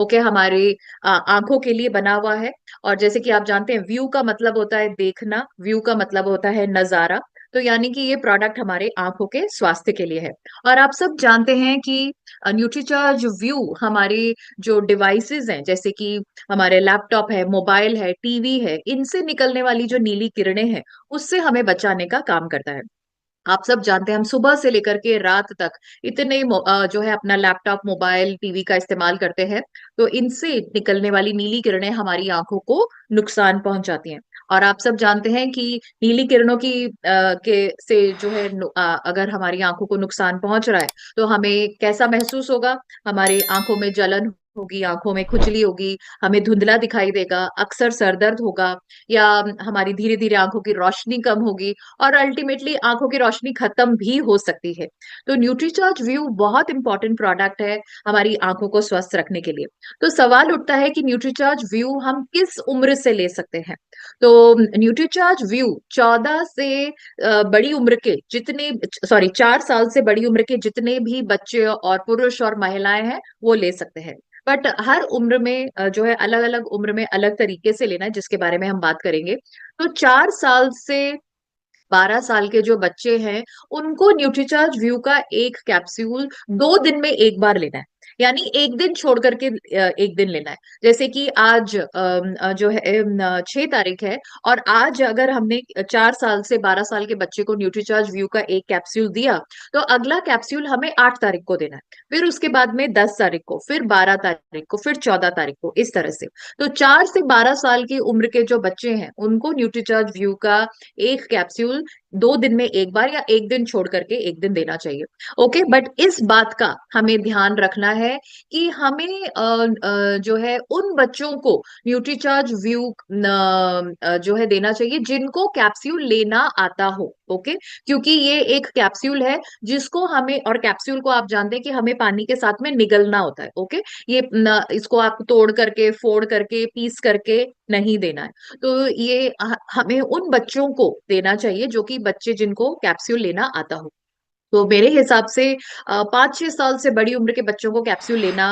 Okay, हमारे आंखों के लिए बना हुआ है। और जैसे कि आप जानते हैं, व्यू का मतलब होता है देखना, व्यू का मतलब होता है नजारा। तो यानी कि ये प्रोडक्ट हमारे आंखों के स्वास्थ्य के लिए है। और आप सब जानते हैं कि न्यूट्रीचार्ज व्यू हमारे जो डिवाइसेस हैं, जैसे कि हमारे लैपटॉप है, मोबाइल है, टीवी है, इनसे निकलने वाली जो नीली किरणें हैं, उससे हमें बचाने का काम करता है। आप सब जानते हैं, हम सुबह से लेकर के रात तक इतने जो है अपना लैपटॉप, मोबाइल, टीवी का इस्तेमाल करते हैं। तो इनसे निकलने वाली नीली किरणें हमारी आंखों को नुकसान पहुंचाती हैं। और आप सब जानते हैं कि नीली किरणों की के से जो है अगर हमारी आंखों को नुकसान पहुंच रहा है, तो हमें कैसा महसूस होगा? हमारी आंखों में जलन होगी, आंखों में खुजली होगी, हमें धुंधला दिखाई देगा, अक्सर सर दर्द होगा, या हमारी धीरे धीरे आंखों की रोशनी कम होगी, और अल्टीमेटली आंखों की रोशनी खत्म भी हो सकती है। तो न्यूट्रीचार्ज व्यू बहुत इंपॉर्टेंट प्रोडक्ट है हमारी आंखों को स्वस्थ रखने के लिए। तो सवाल उठता है कि न्यूट्रीचार्ज व्यू हम किस उम्र से ले सकते हैं? तो न्यूट्रीचार्ज व्यू 14 से बड़ी उम्र के जितने, सॉरी, 4 साल से बड़ी उम्र के जितने भी बच्चे और पुरुष और महिलाएं हैं, वो ले सकते हैं। बट हर उम्र में जो है अलग अलग उम्र में अलग तरीके से लेना है, जिसके बारे में हम बात करेंगे। तो 4 साल से 12 साल के जो बच्चे हैं, उनको न्यूट्रीचार्ज व्यू का एक कैप्सूल 2 दिन में एक बार लेना है। यानी एक दिन छोड़ करके एक दिन लेना है। जैसे कि आज जो है 6 तारीख है, और आज अगर हमने 4 साल से 12 साल के बच्चे को न्यूट्रीचार्ज व्यू का एक कैप्सूल दिया, तो अगला कैप्सूल हमें 8 तारीख को देना है, फिर उसके बाद में 10 तारीख को, फिर 12 तारीख को, फिर 14 तारीख को, इस तरह से। तो 4 से 12 साल की उम्र के जो बच्चे हैं, उनको न्यूट्रीचार्ज व्यू का एक कैप्सूल 2 दिन में एक बार या एक दिन छोड़ करके एक दिन देना चाहिए। ओके, बट इस बात का हमें ध्यान रखना है कि हमें जो है उन बच्चों को न्यूट्रीचार्ज व्यू जो है देना चाहिए जिनको कैप्सूल लेना आता हो। ओके, क्योंकि ये एक कैप्सूल है जिसको हमें, और कैप्सूल को आप जानते हैं कि हमें पानी के साथ में निगलना होता है। ओके, ये इसको आप तोड़ करके, फोड़ करके, पीस करके नहीं देना है। तो ये हमें उन बच्चों को देना चाहिए जो कि बच्चे जिनको कैप्सूल लेना आता हो। तो मेरे हिसाब से 5-6 साल से बड़ी उम्र के बच्चों को कैप्सूल लेना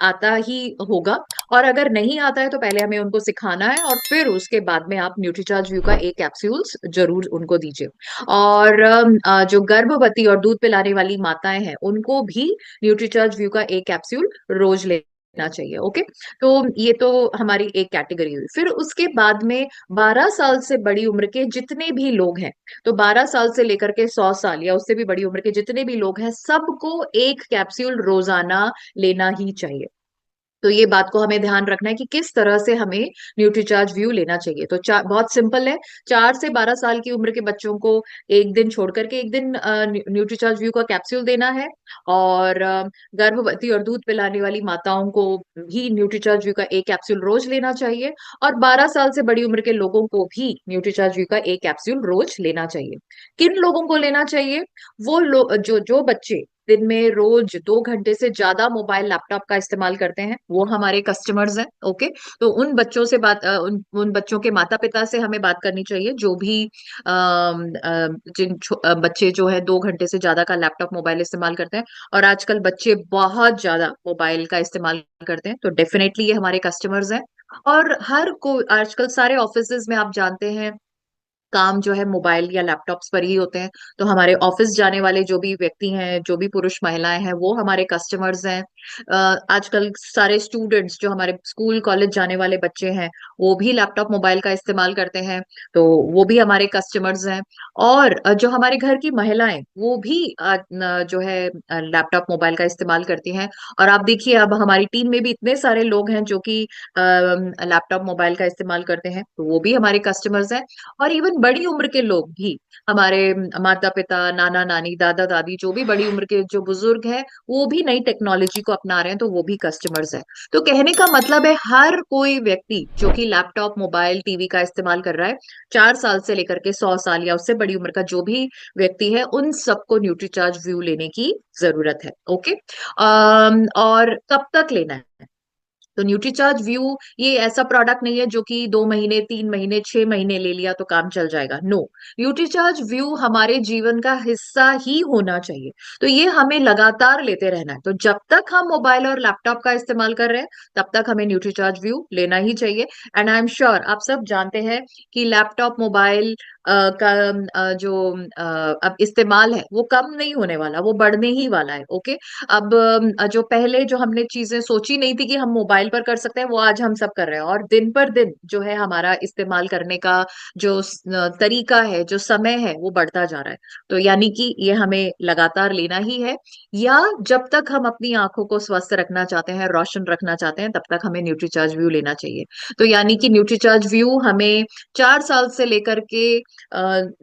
आता ही होगा। और अगर नहीं आता है तो पहले हमें उनको सिखाना है, और फिर उसके बाद में आप न्यूट्रीचार्ज व्यू का एक कैप्सूल्स जरूर उनको दीजिए। और जो गर्भवती और दूध पिलाने वाली माताएं हैं, उनको भी न्यूट्रीचार्ज व्यू का एक कैप्सूल रोज लेना चाहिए। ओके, तो ये तो हमारी एक कैटेगरी हुई। फिर उसके बाद में 12 साल से बड़ी उम्र के जितने भी लोग हैं, तो 12 साल से लेकर के 100 साल या उससे भी बड़ी उम्र के जितने भी लोग हैं, सबको एक कैप्सूल रोजाना लेना ही चाहिए। तो ये बात को हमें ध्यान रखना है कि किस तरह से हमें न्यूट्रीचार्ज व्यू लेना चाहिए। तो बहुत सिंपल है। 4 से 12 साल की उम्र के बच्चों को एक दिन छोड़ करके एक दिन न्यूट्रीचार्ज व्यू का कैप्सूल देना है। और गर्भवती और दूध पिलाने वाली माताओं को भी न्यूट्रीचार्ज व्यू का एक कैप्सूल रोज लेना चाहिए। और 12 साल से बड़ी उम्र के लोगों को भी न्यूट्रीचार्ज व्यू का एक कैप्सूल रोज लेना चाहिए। किन लोगों को लेना चाहिए? वो लोग जो जो बच्चे दिन में रोज 2 घंटे से ज्यादा मोबाइल, लैपटॉप का इस्तेमाल करते हैं, वो हमारे कस्टमर्स हैं। ओके, तो उन बच्चों से उन बच्चों के माता पिता से हमें बात करनी चाहिए, जो भी बच्चे जो है 2 घंटे से ज्यादा का लैपटॉप, मोबाइल इस्तेमाल करते हैं। और आजकल बच्चे बहुत ज्यादा मोबाइल का इस्तेमाल करते हैं, तो डेफिनेटली ये हमारे कस्टमर्स हैं। और हर को आजकल सारे ऑफिसेज में आप जानते हैं, काम जो है मोबाइल या लैपटॉप्स पर ही होते हैं। तो हमारे ऑफिस जाने वाले जो भी व्यक्ति हैं, जो भी पुरुष महिलाएं हैं, वो हमारे कस्टमर्स हैं। आजकल सारे स्टूडेंट्स, जो हमारे स्कूल कॉलेज जाने वाले बच्चे हैं, वो भी लैपटॉप, मोबाइल का इस्तेमाल करते हैं। तो वो भी हमारे कस्टमर्स हैं। और जो हमारे घर की महिलाएं, वो भी जो है लैपटॉप, मोबाइल का इस्तेमाल करती हैं। और आप देखिए, अब हमारी टीम में भी इतने सारे लोग हैं जो कि लैपटॉप, मोबाइल का इस्तेमाल करते हैं, तो वो भी हमारे कस्टमर्स हैं। और इवन बड़ी उम्र के लोग भी, हमारे माता पिता, नाना नानी, दादा दादी, जो भी बड़ी उम्र के जो बुजुर्ग हैं, वो भी नई टेक्नोलॉजी को अपना रहे हैं, तो वो भी कस्टमर्स हैं। तो कहने का मतलब है, हर कोई व्यक्ति जो कि लैपटॉप, मोबाइल, टीवी का इस्तेमाल कर रहा है, 4 साल से लेकर के 100 साल या उससे बड़ी उम्र का जो भी व्यक्ति है, उन सबको न्यूट्रीचार्ज व्यू लेने की जरूरत है। ओके, और कब तक लेना है? तो न्यूट्रीचार्ज व्यू ये ऐसा प्रोडक्ट नहीं है जो कि 2 महीने, 3 महीने, 6 महीने ले लिया तो काम चल जाएगा। नो, न्यूट्रीचार्ज व्यू हमारे जीवन का हिस्सा ही होना चाहिए। तो ये हमें लगातार लेते रहना है। तो जब तक हम मोबाइल और लैपटॉप का इस्तेमाल कर रहे हैं तब तक हमें न्यूट्रीचार्ज व्यू लेना ही चाहिए। एंड आई एम श्योर आप सब जानते हैं कि लैपटॉप, मोबाइल का जो अब इस्तेमाल है वो कम नहीं होने वाला, वो बढ़ने ही वाला है। ओके। अब जो पहले जो हमने चीजें सोची नहीं थी कि हम मोबाइल पर कर सकते हैं, वो आज हम सब कर रहे हैं। और दिन पर दिन जो है हमारा इस्तेमाल करने का जो तरीका है, जो समय है, वो बढ़ता जा रहा है। तो यानी कि ये हमें लगातार लेना ही है। या जब तक हम अपनी आंखों को स्वस्थ रखना चाहते हैं, रोशन रखना चाहते हैं, तब तक हमें न्यूट्रीचार्ज व्यू लेना चाहिए। तो यानी कि न्यूट्रीचार्ज व्यू हमें 4 साल से लेकर के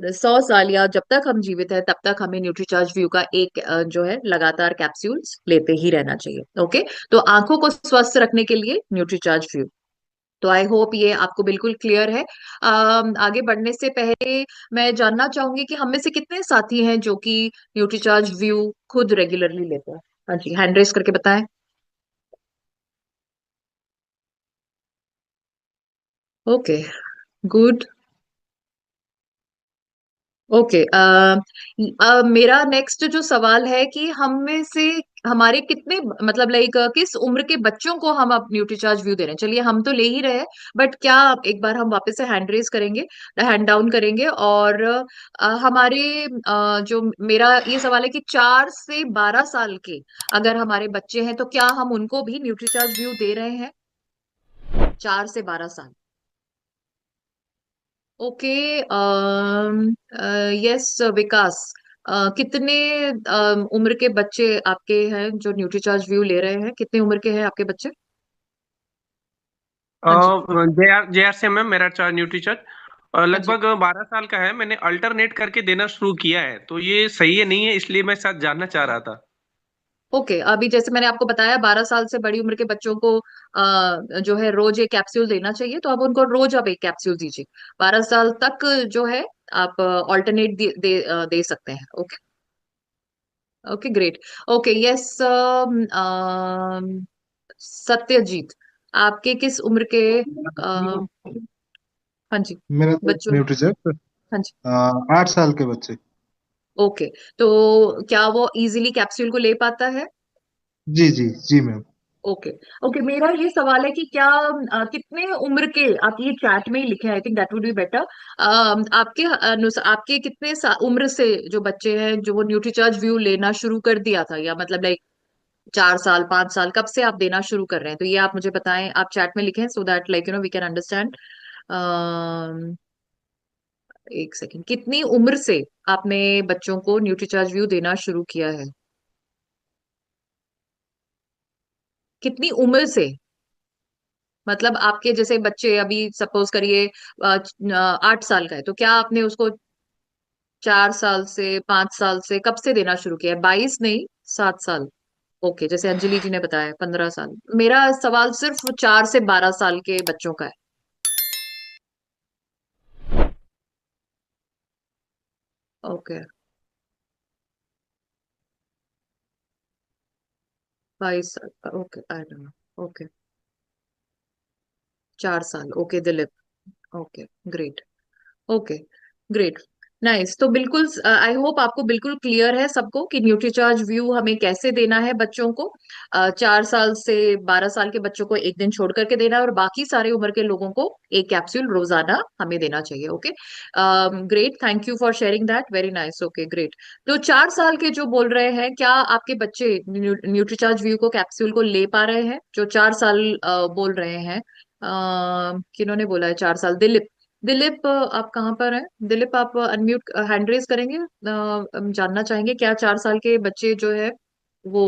100 साल, या जब तक हम जीवित है तब तक हमें न्यूट्रीचार्ज व्यू का एक जो है लगातार कैप्सूल्स लेते ही रहना चाहिए। ओके। तो आंखों को स्वस्थ रखने के लिए न्यूट्रीचार्ज व्यू। तो आई होप ये आपको बिल्कुल क्लियर है। आगे बढ़ने से पहले मैं जानना चाहूंगी कि हम में से कितने साथी हैं जो कि न्यूट्रीचार्ज व्यू खुद रेगुलरली लेते हैं। हाँ जी, हैंड रेस करके बताएं। Okay, good. ओके। मेरा नेक्स्ट जो सवाल है कि हम में से हमारे कितने, मतलब लाइक किस उम्र के बच्चों को हम अब न्यूट्रीचार्ज व्यू दे रहे हैं। चलिए हम तो ले ही रहे हैं, बट क्या एक बार हम वापस से हैंड रेस करेंगे, हैंड डाउन करेंगे। और हमारे जो मेरा ये सवाल है कि 4 से 12 साल के अगर हमारे बच्चे हैं तो क्या हम उनको भी न्यूट्रीचार्ज व्यू दे रहे हैं? 4 से 12 साल। ओके। यस विकास, कितने उम्र के बच्चे आपके हैं जो न्यूट्रीचार्ज व्यू ले रहे हैं? कितने उम्र के हैं आपके बच्चे? हाँ जी। जे आर से मैम, मेरा न्यूट्री चार्ज हाँ जी। लगभग 12 साल का है। मैंने अल्टरनेट करके देना शुरू किया है, तो ये सही है नहीं है, इसलिए मैं साथ जानना चाह रहा था। ओके, अभी जैसे मैंने आपको बताया 12 साल से बड़ी उम्र के बच्चों को जो है रोज एक कैप्सूल देना चाहिए, तो अब उनको रोज आप एक कैप्सूल दीजिए। 12 साल तक जो है आप ऑल्टरनेट दे सकते हैं। Okay. Okay, great. Okay, yes. Satyajit, आपके किस उम्र के हाँ जी, मेरा तो बच्चों? न्यूट्रीचेक हाँ जी। 8 साल के बच्चे। ओके, तो क्या वो इजीली कैप्सूल को ले पाता है? जी जी जी मैम। ओके। ओके, मेरा ये सवाल है कि क्या कितने उम्र के, आप ये चैट में ही लिखे, I think that would be better. आपके अनुसार आपके कितने उम्र से जो बच्चे हैं जो वो न्यूट्रीचार्ज व्यू लेना शुरू कर दिया था, या मतलब लाइक 4 साल, 5 साल, कब से आप देना शुरू कर रहे हैं? तो ये आप मुझे बताएं, आप चैट में लिखें so that like we can understand. एक सेकेंड, कितनी उम्र से आपने बच्चों को न्यूट्रीचार्ज व्यू देना शुरू किया है? कितनी उम्र से? मतलब आपके जैसे बच्चे अभी सपोज करिए 8 साल का है, तो क्या आपने उसको 4 साल से, 5 साल से, कब से देना शुरू किया है? 22 नहीं, 7 साल। ओके, जैसे अंजलि जी ने बताया 15 साल। मेरा सवाल सिर्फ 4 से 12 साल के बच्चों का है। ओके, 22 साल का। Okay, I don't know. Okay, 4 साल। Okay Dilip. Okay, great. Okay, great, nice. तो बिल्कुल आई होप आपको बिल्कुल क्लियर है सबको कि न्यूट्रीचार्ज व्यू हमें कैसे देना है बच्चों को। 4 साल से 12 साल के बच्चों को एक दिन छोड़ करके देना है, और बाकी सारे उम्र के लोगों को एक कैप्सूल रोजाना हमें देना चाहिए। Okay, great, thank you for sharing that, very nice. Okay, great. तो 4 साल के जो बोल रहे हैं, क्या आपके बच्चे न्यूट्रीचार्ज व्यू को कैप्सूल को ले पा रहे हैं? जो 4 साल बोल रहे हैं, किन्होंने बोला है 4 साल? दिलीप। दिलीप, आप कहाँ पर हैं? दिलीप, आप अनम्यूट, हैंड रेज करेंगे? हम जानना चाहेंगे क्या 4 साल के बच्चे जो है वो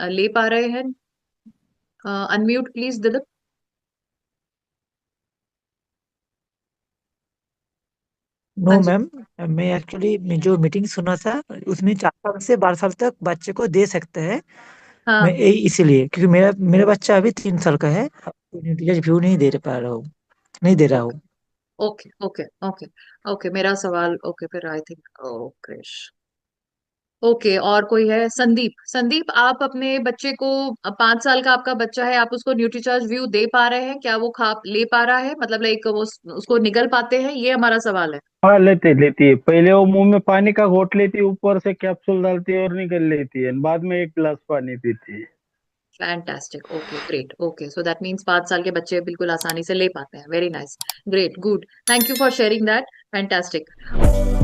ले पा रहे हैं? Unmute please Dilip. नो हाँ जी। मैम। मैं एक्चुअली जो मीटिंग सुना था उसमें 4 साल से 12 साल तक बच्चे को दे सकते हैं। मैं हाँ। यही इसीलिए क्योंकि मेरा मेरा बच्चा अभी 3 साल का है, टीचर व्यू नहीं दे पा रहा हूँ, नहीं दे रहा हूँ। Okay, okay, okay. ओके, मेरा सवाल, ओके फिर आई थिंक, ओके, ओके, और कोई है? संदीप। संदीप, आप अपने बच्चे को, 5 साल का आपका बच्चा है, आप उसको न्यूट्रीचार्ज व्यू दे पा रहे हैं? क्या वो खा ले पा रहा है? मतलब लाइक वो उसको निगल पाते हैं? ये हमारा सवाल है। हाँ, लेती लेती है। पहले वो मुंह में पानी का घोट लेती है, ऊपर से कैप्सूल डालती है और निकल लेती है, बाद में एक गिलास पानी पीती है। Fantastic, okay, great, okay, so that means 5 साल के बच्चे बिल्कुल आसानी से ले पाते हैं। Very nice, great, good, thank you for sharing that, fantastic.